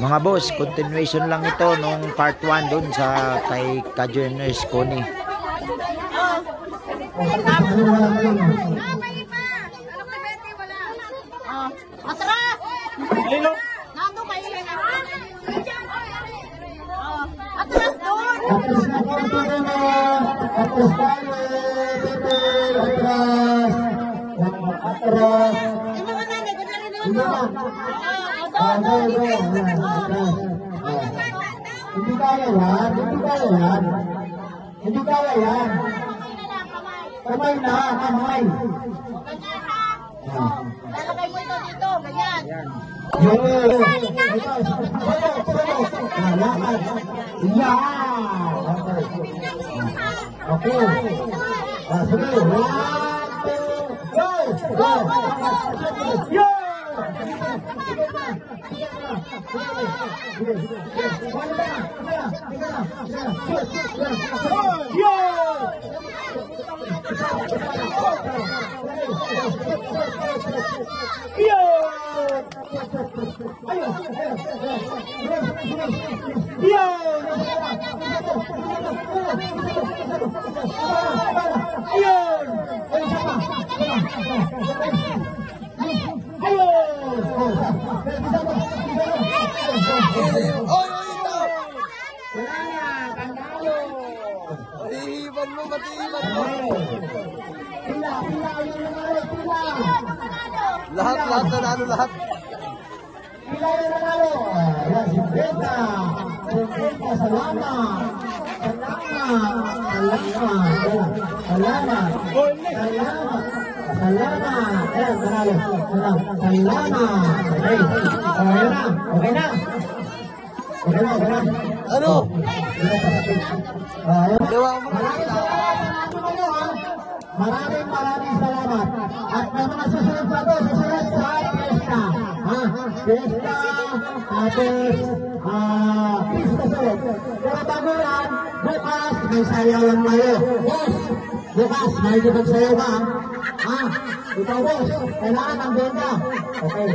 Mga boss, continuation lang ito nung part 1 dun sa kay Ka-Journers Connie. Atras! Nando kayo na. Atras doon! Atras na po ito na. Atras tayo. Atras. Yung mga nanay, ganyan rin Hindi naman. Hindi kaya yan. Hindi kaya yan. Hindi kaya yan. Kamay na. Kamay. Lalagay mo ito dito, ganyan. Okay. Sige. Go! Yo! Lahat nanalo lahat. Pila yung nanalo. Ayan, si Brenda. Salamat. Salamat. Ayan, nanalo. Salamat. Okay na. Ano? Maraming salamat. At may mga susunod pa ito. Susunod sa Fiesta. Fiesta. Tapos, Fiesta sulit. Pero bago yan, bukas may sayawan tayo. Boss, bukas may magsayaw ka. Ikaw boss, kailangan ng benda. Okay.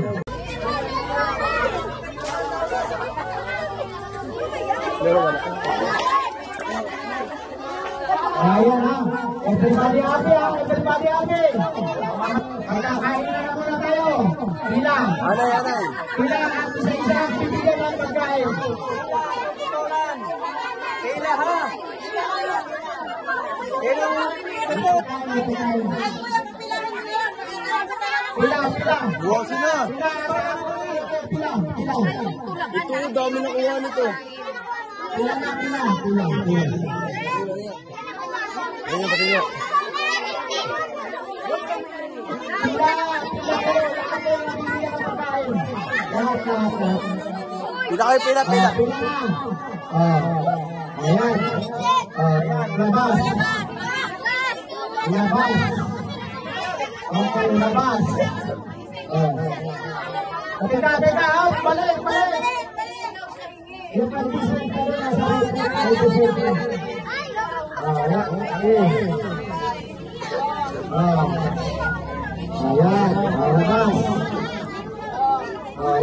Ayan ha. Everybody happy. Magkakain na muna tayo. Bilang. Anay. Bilang at isa-isa bibigyan ng pagkain. Kailan ha? Bilang. Buwasi na. Bilang. Ito, dami na kuha nito. Bilang. Ayun, pati nyo. Pila kayo. Ayan. Labas. Okay, labas. Teka. Balik. Yung condition ka rin sa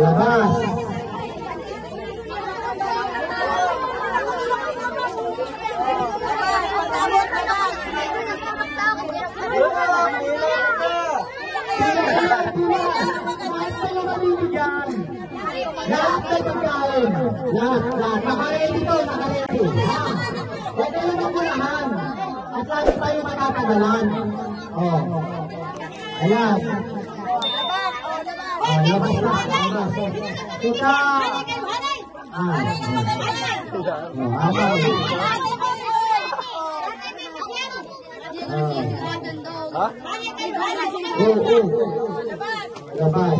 labas. Lahat ay pagkain. Lahat. Nakaredy to. Pwede lang magpulahan. At lagi tayo matatagalan. Ayan. Labas. Kita. Ha? Labas. Pila.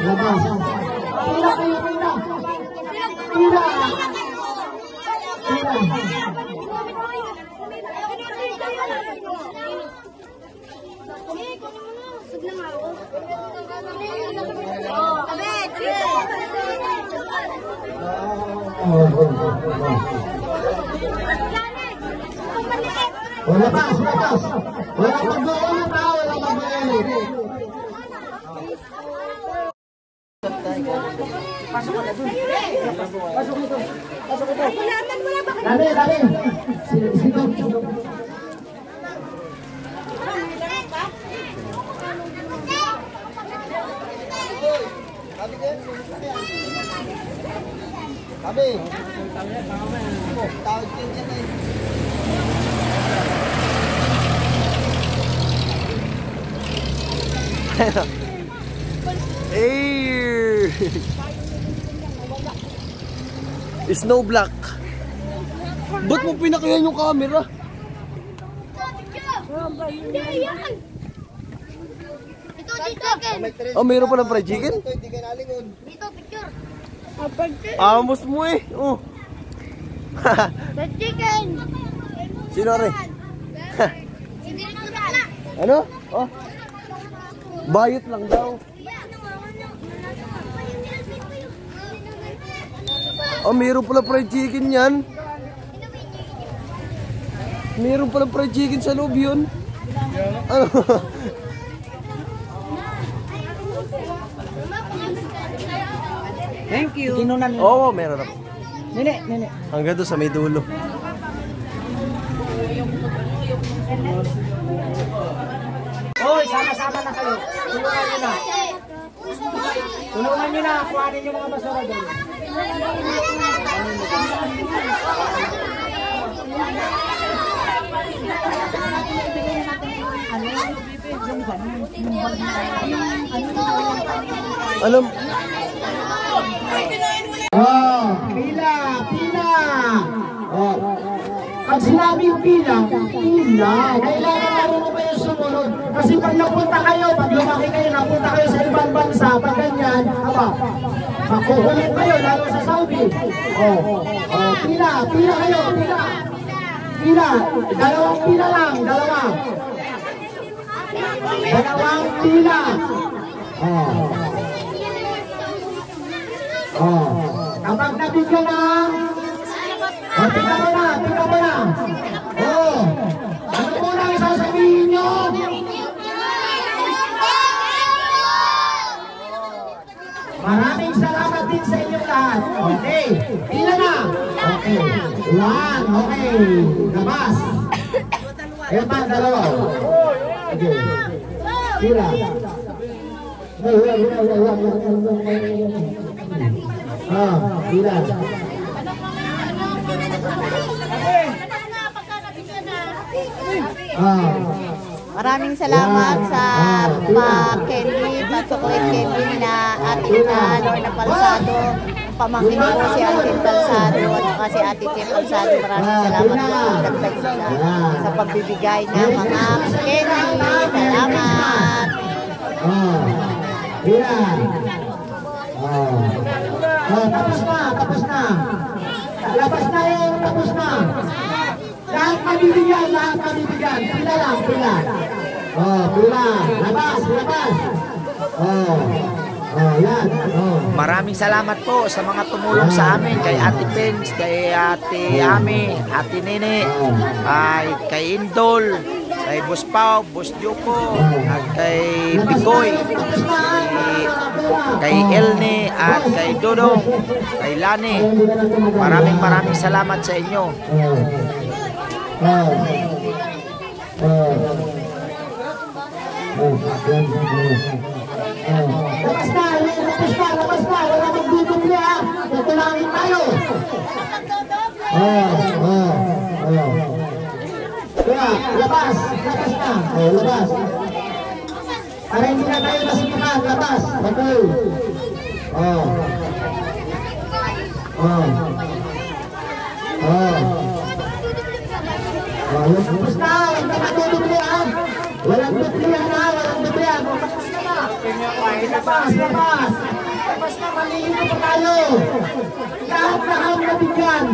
Labas. Wala mag-uulit. Dali, dali. Sino? Sabi. Tawag din yan eh. Hey! Snow Black. Ba't mo pinakayan yung camera? Ito, dito, Ken. Oh, mayroon pa ng fried chicken? Dito, picture. Amos mo eh. Oh. The chicken. Sino rin? Hindi rin wala. Ano? Oh. Bayot lang daw. Oh, mayroon pala fried chicken yan. Mayroon pala fried chicken sa loob yun. Ano? Thank you. Kinunan Oo, meron ako. Nene, nene. Hanggang doon sa may dulo. Hoy, sama-sama na kayo. Tulungan nyo na. Tulungan nyo na. Kuhanin yung mga basura doon. Alam, Oh, pila, pila. Oh. Pag sinabing pila, pila. Kailangan marunong kayo sumunod. Kasi pag napunta kayo, pag lumaki kayo, napunta kayo sa ibang bansa, pag ganyan, makukulit kayo, lalo sa Saudi. Oh, pila, pila kayo, pila. Pila, dalawang pila lang, dalawa. Dalawang pila. Kapag nabigyan na, tingnan mo na, tingnan mo na. Ano muna ang sasabihin nyo? Maraming salamat din sa inyong lahat. Okay, pila na. Okay, one, okay, labas. Kaya pa, dalawa. Okay, pila. Pila. Maraming salamat sa pa-candy, pa-chocolate candy na ating Lorna Palsado. Pamangkin ko si Ate Palsado at saka si Ate Che Palsado. Maraming salamat po dagdag sa pagbibigay ng mga candy. Salamat! Pila. Tapos na, tapos na. Labas na yung tapos na. Lahat mabibigyan, lahat mabibigyan. Pila lang, pila. Pila. Labas, labas. Yan. Maraming salamat po sa mga tumulong sa amin, kay Ate Pens, kay Ate Ami, Ate Nene, kay Indol, kay Boss Pao, Boss Joko, at kay Picoy, kay Elne, at kay Dodong, kay Lani. Maraming salamat sa inyo. Labas na, labas na. Wala magdudumli ha. Tutulangin tayo. Kaya, labas. Labas na. Labas. Para hindi na tayo masikipan. Labas. Okay. Labas na. Huwag na magdudumli ha. Walang dublihan ha. Walang dublihan. Labas, labas. Labas na, malilito pa tayo. Lahat na ang nabigyan.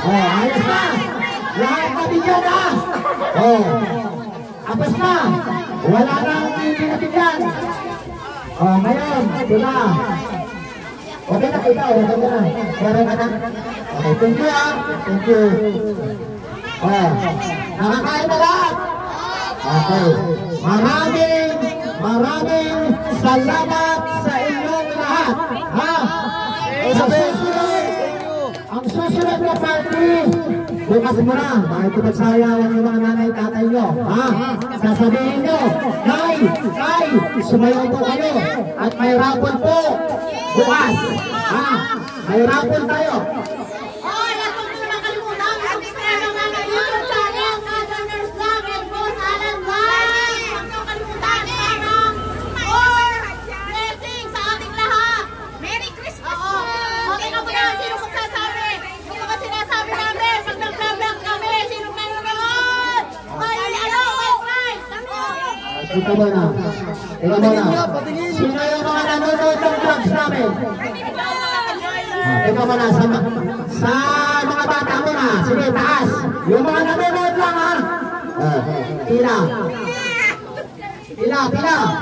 Ayos na. Lahat nabigyan ha. Labas na. Wala nang hindi nabigyan. Ngayon, sila. Okay na, ikaw. Okay na. Meron ka na. Okay, thank you ha. Thank you. Nakakain na lahat. Okay. Maraming salamat sa inyong lahat. Ha? susunod na party, bukas mo na, bakit pinagsayawan yung mga nanay tatay nyo, ha? Sasabihin nyo, Nay, sumayaw po kayo, at may rapon po, bukas, ha? May rapon tayo. Ito muna. Sino yung mga nanonood ng vlogs namin? Ito muna, sa mga bata muna. Sige, taas. Yung mga nanonood lang, ha? Pila.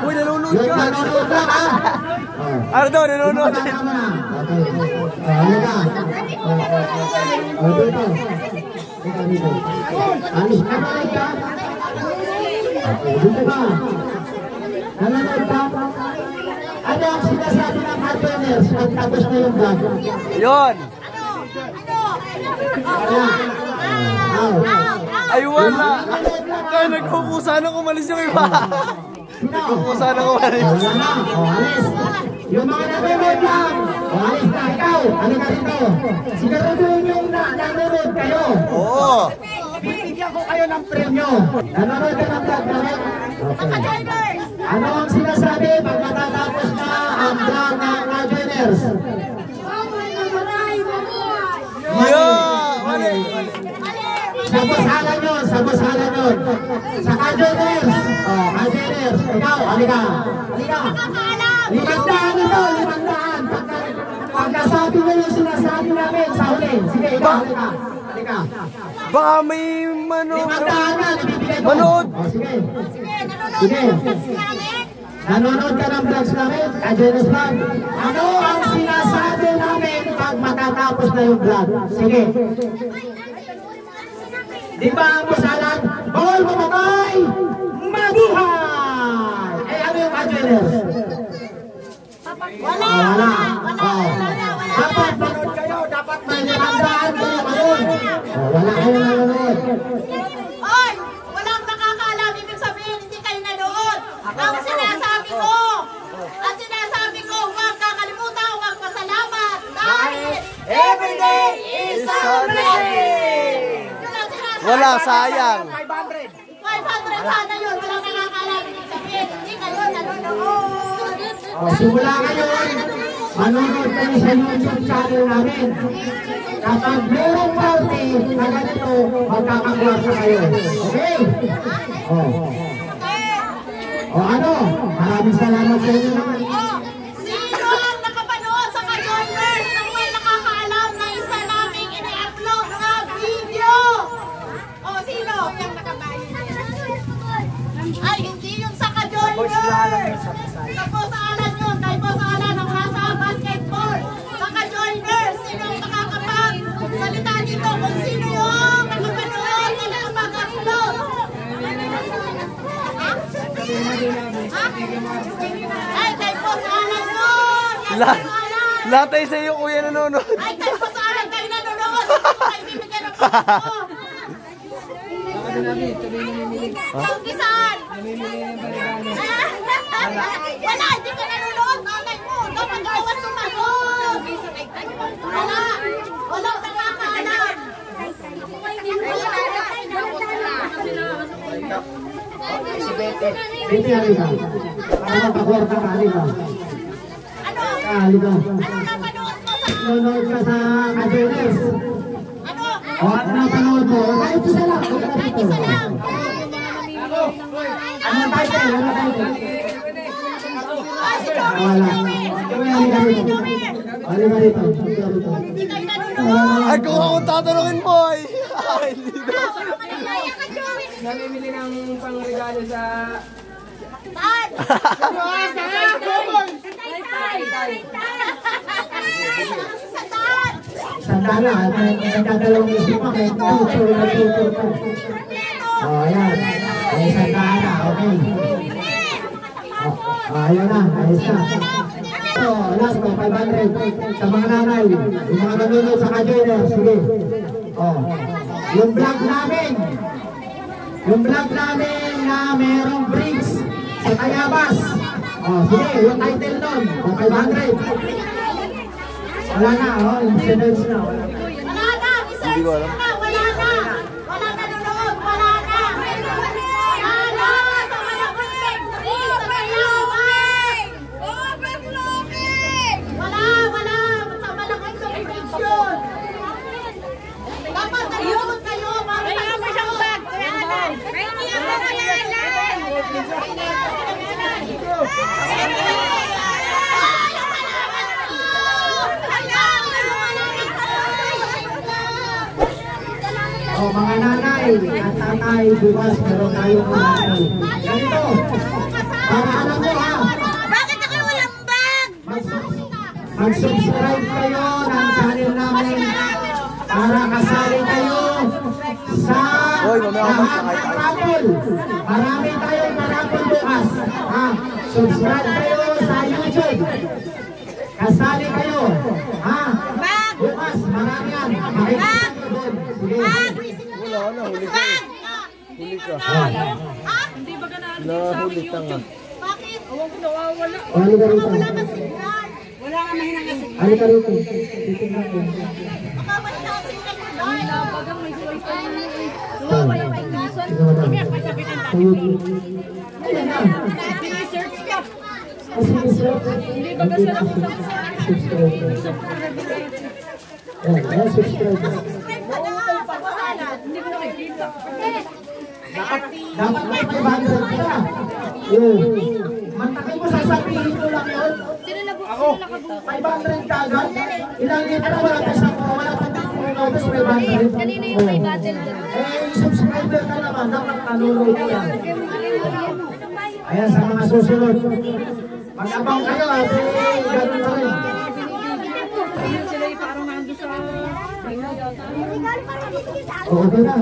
Uy, nanonood Yung ka. nanonood lang, ha? Ardo, nanonood. Okay. Ano ka? Dito. Alis ka ba ka? Dito ba? Nanonood ka? Ano ang sinasabi ng hardliners pag tapos na yung vlog? Yun. Ay, wala. Kaya nagkukusa na kumalis yung iba. Nagkukusa na kumalis. Wala na. Alis. Yung mga nanonood lang. Alis na. Ikaw. Ano ka rito? Siguraduhin yung nanonood kayo. Oo. Bibigyan ko kayo ng premyo. Nanonood ka ng vlog namin? Okay. Ano ang sinasabi pag matatapos na ang vlog ng Rajoners? Sa basalan yun. Sa Rajoners. Rajoners. Ikaw, halika. Limandaan ito. Pagkasabi mo yung sinasabi namin sa huli. Sige, ikaw, halika. Baka may manood. Limandaan na, nabibigay ko. Manood. Sige. Nanonood ka ng vlogs namin, Rajoners Vlog. Ano ang sinasabi namin pag matatapos na yung vlog? Sige. Di ba ang masalan? Bawal mamatay! Mabuhay! Eh, ano yung Rajoners? Wala. Dapat manood kayo. Dapat may limandaan kayo manood. Wala kayo nanonood. Oy! Walang nakakaalam. Ibig sabihin, hindi kayo nanood. Ang sinasabi ko, huwag kakalimutan, huwag pasalamat. Dahil Everyday is Sunday. Wala, sayang. 500 sana yun. Walang nakakaalam. Ibig sabihin, hindi kayo nanonood. Simula ngayon, manonood kayo sa YouTube channel namin. Kapag merong party na ganito, magkakakwarta kayo. Okay? Ano? Maraming salamat sa inyo naman. Sino ang nakapanood sa ka-joiners na may nakakaalam na isa naming ini-upload na video? Sino? Ay, hindi yung sa ka-joiners. Sa Bosalan yun. Kay Bosalan ang nasa basketball. Sa ka-joiners, sino ang nakakapag-salita dito kung sino yung nakapanood na nakapag-upload? Ay, kay Bosalan yun! Lahat ay sa iyo, kuya, nanonood. Ay, kay Bosalan kayo nanonood! Ay, bibigyan ng pagkakas ko! Tangkisan! Wala, hindi ka nanonood! Nanay mo! Dapat awas sumagot! Walang nakakaalam! Hindi, halika. Para makakwarta ka, halika. Ano? Halika. Ano napanood mo sa... Nanonood ka sa Rajoners. Ano? Ano napanood mo? Kahit isa lang. Kahit isa lang! Ano title? Ay, si Joey! Wala. Halika rito. Halika rito. Hindi kayo nanonood! Ay, kung ako tatanungin mo, ay. Hindi na. Namimili ng pangregalo sa... Saan? Saan? Sandala, nagdadalawang isip pa kay tutor na tutor ko. Ayan. Ay, sandala, okay. Ayan na, ayos na. last po, 500. Sa mga nanay, yung mga nanonood sa ka-joiner, sige. Oh. Yung vlog namin na merong bricks sa Tayabas. Oh, sige, yung title nun, oh, 500. Wala na, oh, yung sinerge na, wala na. Wala na, research na, wala na. Wala na nanonood, wala na. Wala na, sa malapit. Wala, sa malapit competition. Dapat nanonood kayo, para sa susunod. Oh, mga nanay at tatay, bukas meron tayong nanay. Ganito, para alam mo ha, Bakit ako walang bag? mag-subscribe kayo ng channel namin para kasali kayo sa lahat ng raffle. Marami tayong raffle bukas. Ha? Subscribe kayo sa YouTube. Kasali kayo. Ha? Bukas, marami yan. Makikita nyo doon. Sige. Huli ka. Hindi ba ganaan Nahuli ka nga. Bakit? Awang ko nawawala. Halika rito. Wala kang signal. Wala kang mahinang signal. Halika rito. Titignan ko. Baka mahina ang signal mo dahil. Bagang may suway pa yun. Oh. Sige, madam. Sa YouTube. Ayan na. Research ka. Sige, sir. Hindi ba kasi subscribe. Ayan, subscribe. Subscribe ka na sa kasalan. Hindi ko nakikita. Dapat may 500 ka. Oo. Mantakay mo sasabihin ko lang yun. Ako, 500 ka agad. Ilang litro wala pa sa ko. Wala pa tapos 500. Kanina yung may battle doon. Eh, subscriber ka naman. Dapat nanonood ka yan. Ayan, sa mga susunod. Mag-abang kayo at gano'n na rin. Ayun sila yung parang nandun sa... Oo, okay na.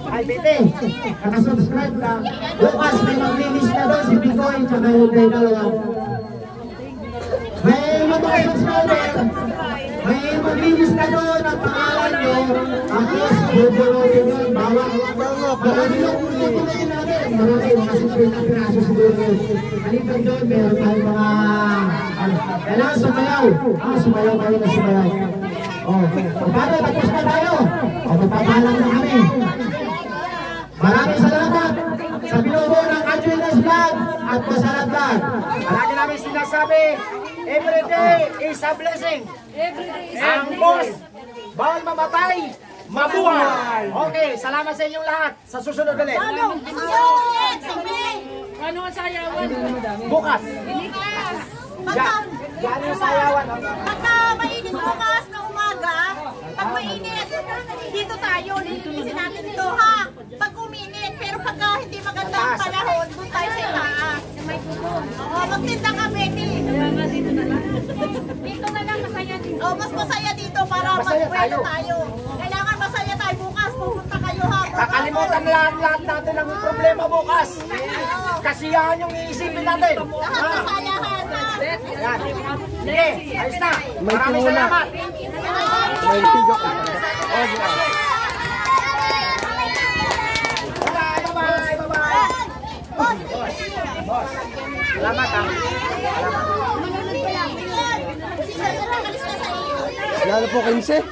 Ay, Bete, nakasubscribe ka. Bukas may maglinis na doon si Picoy tsaka yung day dalawa. May mga subscriber. May maglinis na doon ang pangalan nyo. Tapos, bubunutin yun. Bawang. Marami yung kulitin natin. Marami mga 50 piraso siguro yun. Halipag doon, meron tayong mga... Kailangan sumayaw. Sumayaw kayo na sumayaw. Paano? Tapos na tayo. Magpapalang na kami. Maraming salamat sa binubuo ng Adriana's Vlog at Masarap Vlog. Palagi namin sinasabi, every day is a blessing. Ang boss, bawal mamatay, mabuhay. Okay, salamat sa inyong lahat. Sa susunod ulit. Ano ang sayawan? Bukas. Yan yung sayawan. Pagka mainit bukas na umaga, pag mainit, dito tayo, lilinisin natin ito ha. Pag uminit, pero pagka hindi maganda ang panahon, doon tayo sa taas. Oo, magtinda ka, Betty. Dito na lang masaya din. Oo, mas masaya dito para mag-pwede tayo. Kailangan masaya tayo bukas, pupunta kayo ha. Kakalimutan lahat natin ang problema bukas. Kasiyahan yung iisipin natin. Lahat masayahan ha. Yan. Sige, ayos na. Maraming salamat. Bye-bye. Boss. Salamat ha. Lalo po 15.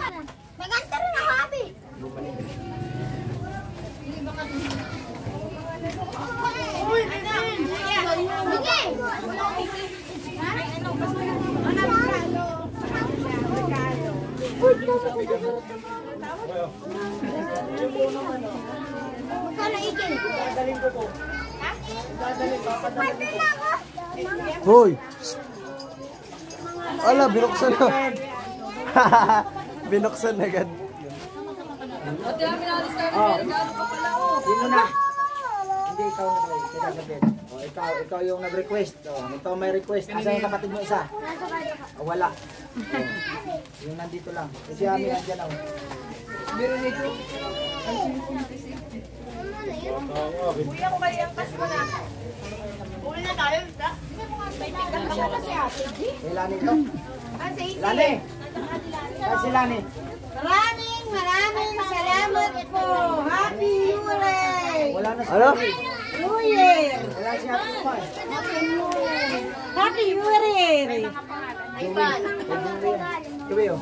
Maganda rin ang habi. Hoy! Ala, binuksan na. Binuksan agad. Sino na? Hindi ikaw nag-request. Ikaw yung nag-request. Ikaw may request. Asa yung kapatid mo isa? Wala. Yung nandito lang. Kasi amin nandiyan ako. Kuya ko kayo ang pasko na. Lani to? Lani! Kasi Lani. Maraming salamat po. Happy New Year! Wala na Ano? New Year! Wala siya pa. Happy New Year! Tuwi oh.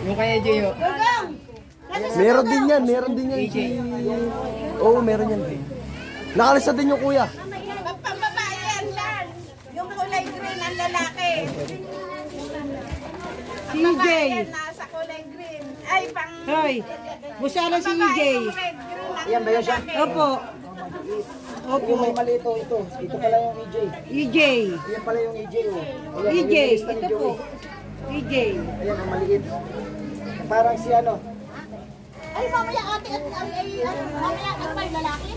Yung kay AJ yun. Meron din yan, Oo, meron yan. Nakalista din yung kuya. Pambabae yan lang. Yung kulay green ang lalaki. CJ. Nasa kulay green. Ay, pang... Hoy, busala si EJ. Yan ba yun siya? Opo. Opo. Yung may mali ito. Ito pala yung EJ. EJ. Yan pala yung EJ oh. Ayan, EJ. yung lista ni Ito po. Joey. EJ. Ayan ang maliit. Parang si ano. Ay, mamaya ate at mamaya at may lalaki.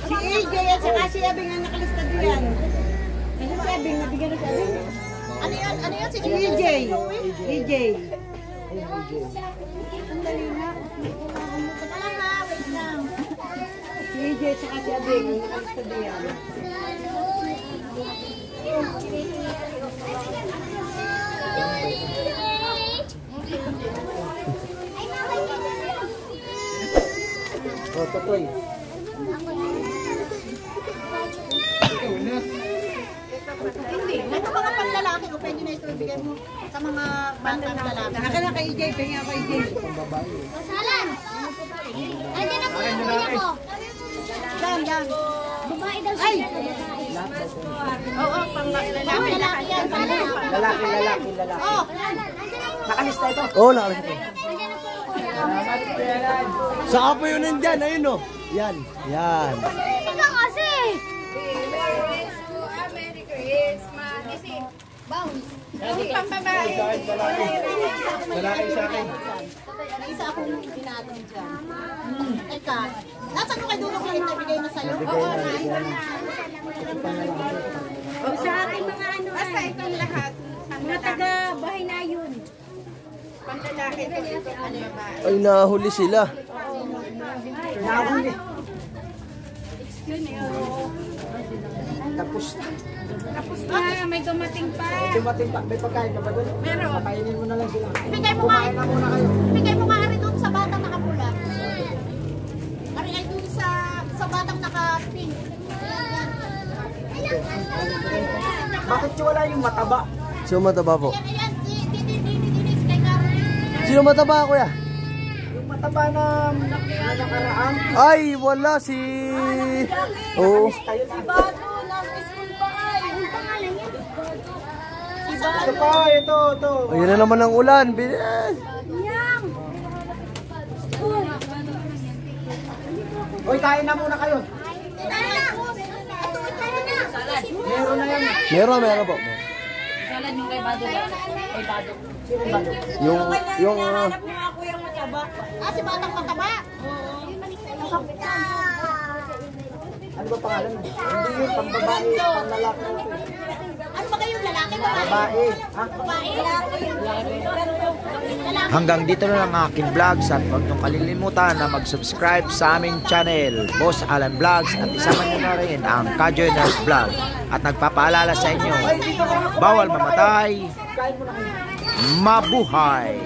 Si EJ at saka si Abing ang nakalista diyan. Ano si Abing? Nabigyan na si Abing? Ano yun? Ano yun? Si EJ. EJ. Sandali na. Teka lang ha, wait lang. Si EJ at saka si Abing ang nakalista diyan. Oh, Totoy. Hindi. Ito mga panlalaki o pwede na ito ibigay mo sa mga batang lalaki. Naka na kay EJ. Pahinga kay EJ. Salan! Andiyan na po yung kuya ko. Dan. Babae daw siya. Ay! Oo, pang lalaki yan. Lalaki. Oh! Nakalista ito. Oo, nakalista po. Saan po yun nandyan? Ayun o. Yan. Ikaw kasi! Merry Christmas. Kasi, Bounce. yung pambabae. Lalaki sa akin. Isa akong binatong dyan. Eka, nasa ko kay Dulong lang ito, bigay na sa'yo? Oo, naiwan na. Sa akin mga ano. Basta itong lahat. Mga taga bahay na yun. Panglalaki ito itong pambabae. Ay, nahuli sila. Nahuli. Tapos Ah, may dumating pa. dumating pa. May pagkain pa ba doon? Meron. Pakainin mo na lang sila. Bigay mo Kumain na muna kayo. Bigay mo nga rin doon sa batang nakapula. Ari ay doon sa batang naka-pink. Bakit wala yung mataba? Sino mataba po? Ayan, dinis kay Karen. Sino mataba, kuya? Yung mataba na nakaraan. Ay, wala si... Oo. Ito pa, ito. Ayun na naman ang ulan. Bilis. Hoy, kain na muna kayo. Meron na yan. Meron po. Salan yung kay Bado. Kay Bado. Yung Ah, si batang mataba. Ano ba pangalan mo? Hindi yun, pambabae, panglalaki. Ano ba kayong lalaki? Babae? Babae. Ha? Babae? Hanggang dito na lang ang aking vlogs at huwag niyong kalilimutan na mag-subscribe sa aming channel, Boss Alan Vlogs, at isama niyo na rin ang Kajoiners Vlog. At nagpapaalala sa inyo, bawal mamatay, mabuhay!